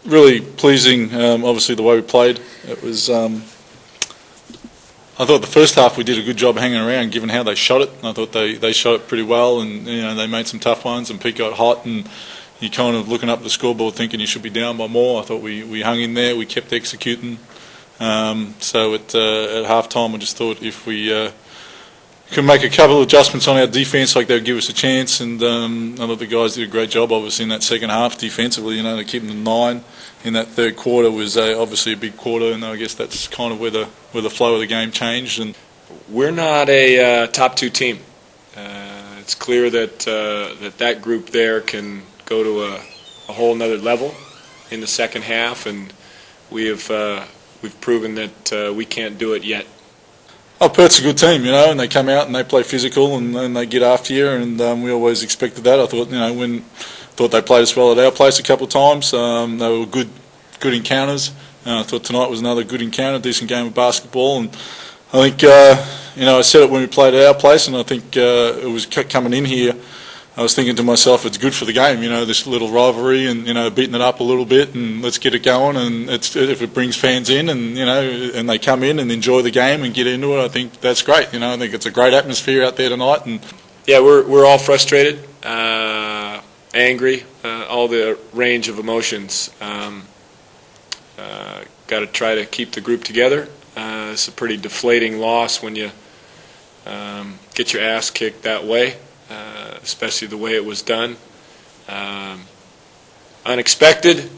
really pleasing, obviously, the way we played. It was. I thought the first half we did a good job hanging around, given how they shot it. I thought they shot it pretty well, and they made some tough ones. And Pete got hot, and you're kind of looking up the scoreboard, thinking you should be down by more. I thought we hung in there, we kept executing. So at half time, I just thought if we could make a couple of adjustments on our defence, like they would give us a chance. And I thought the guys did a great job, obviously, in that second half defensively. They kept them 9 in that third quarter was obviously a big quarter, and I guess that's kind of where the flow of the game changed. And we're not a top 2 team. It's clear that that group there can go to a whole nother level in the second half, and we've proven that we can't do it yet. Oh, Perth's a good team, and they come out and they play physical and they get after you, and we always expected that. I thought, thought they played us well at our place a couple of times. They were good encounters. I thought tonight was another good encounter, decent game of basketball, and I think I said it when we played at our place, and I think it was coming in here. I was thinking to myself, it's good for the game, this little rivalry and, beating it up a little bit and let's get it going. And if it brings fans in and, and they come in and enjoy the game and get into it, I think that's great. I think it's a great atmosphere out there tonight. And yeah, we're all frustrated, angry, all the range of emotions. Got to try to keep the group together. It's a pretty deflating loss when you get your ass kicked that way. Especially the way it was done. Unexpected.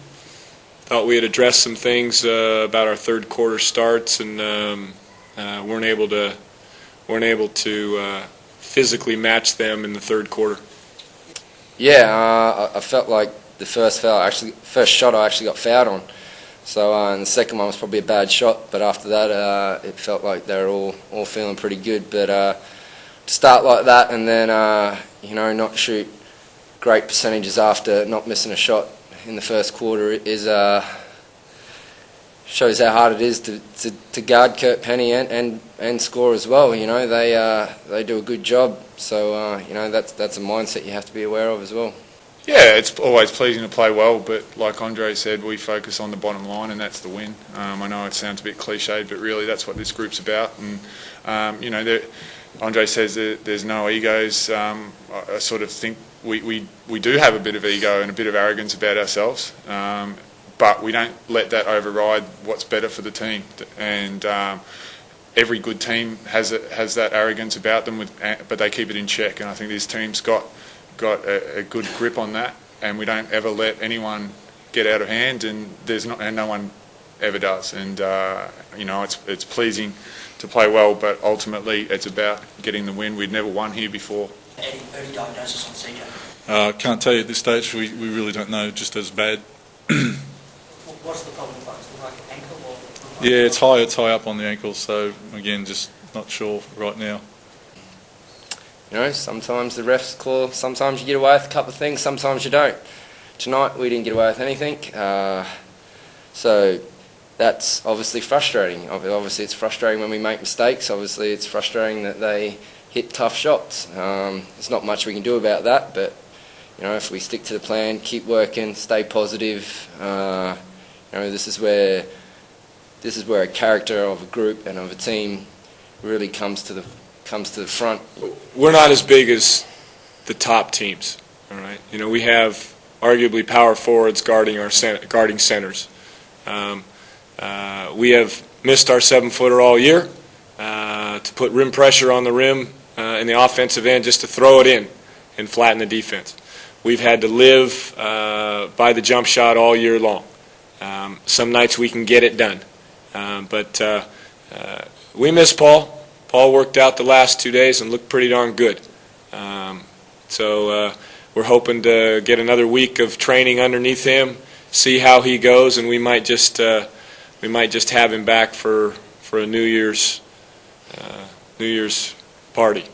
Thought we had addressed some things about our third quarter starts, and weren't able to physically match them in the third quarter. Yeah, I felt like the first shot I actually got fouled on. So and the second one was probably a bad shot, but after that it felt like they were all feeling pretty good. But to start like that and then not shoot great percentages after not missing a shot in the first quarter is shows how hard it is to guard Kurt Penny and score as well. They do a good job, so that's a mindset you have to be aware of as well. Yeah, it's always pleasing to play well, but like Andre said, we focus on the bottom line, and that's the win. I know it sounds a bit cliched, but really that's what this group's about. And Andre says that there's no egos. I sort of think we do have a bit of ego and a bit of arrogance about ourselves, but we don't let that override what's better for the team. And every good team has that arrogance about them, but they keep it in check. And I think this team's got a good grip on that, and we don't ever let anyone get out of hand, and no one ever does. And it's pleasing to play well, but ultimately it's about getting the win. We'd never won here before. Early diagnosis on CJ? I can't tell you at this stage. We really don't know. Just as bad. What's the problem? Like ankle or? Yeah, it's high up on the ankle. So again, just not sure right now. Sometimes the refs call. Sometimes you get away with a couple of things. Sometimes you don't. Tonight we didn't get away with anything. So that's obviously frustrating. Obviously it's frustrating when we make mistakes. Obviously it's frustrating that they hit tough shots. There's not much we can do about that, but if we stick to the plan, keep working, stay positive, this is where a character of a group and of a team really comes to the front. We're not as big as the top teams. All right, we have arguably power forwards guarding centers. We have missed our 7-footer all year to put rim pressure on the rim in the offensive end, just to throw it in and flatten the defense. We've had to live by the jump shot all year long. Some nights we can get it done, but we miss Paul. Paul worked out the last 2 days and looked pretty darn good. So we're hoping to get another week of training underneath him, see how he goes, and we might just have him back for a New Year's party.